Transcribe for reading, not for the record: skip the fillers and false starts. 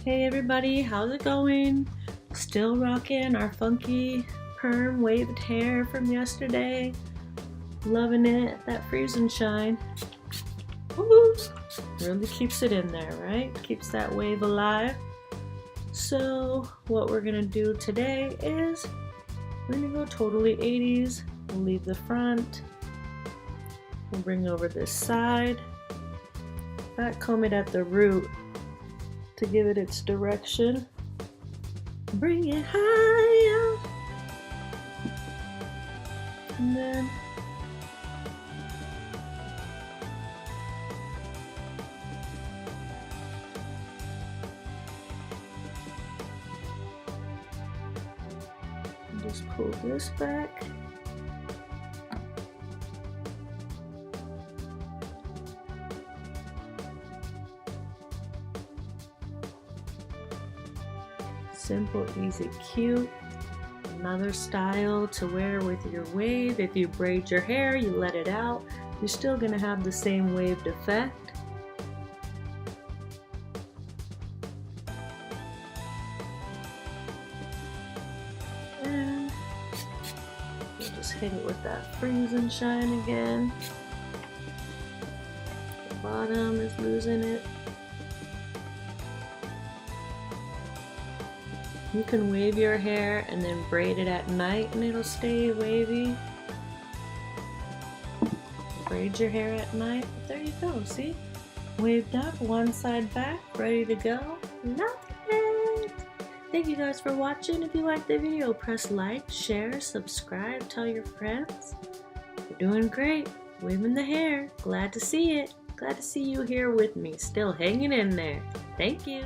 Hey everybody, how's it going? Still rocking our funky perm waved hair from yesterday. Loving it, that freeze and shine. Woo! Really keeps it in there, right? Keeps that wave alive. So what we're gonna do today is we're gonna go totally 80s. We'll leave the front. We'll bring over this side. Back comb it at the root to give it its direction. Bring it higher. And then just pull this back. Simple, easy, cute. Another style to wear with your wave. If you braid your hair, you let it out, you're still gonna have the same waved effect. And we'll just hit it with that freeze and shine again. The bottom is losing it. You can wave your hair and then braid it at night and it'll stay wavy. Braid your hair at night. There you go, see? Waved up, one side back, ready to go. Love it! Thank you guys for watching. If you liked the video, press like, share, subscribe, tell your friends. You're doing great. Waving the hair. Glad to see it. Glad to see you here with me, still hanging in there. Thank you.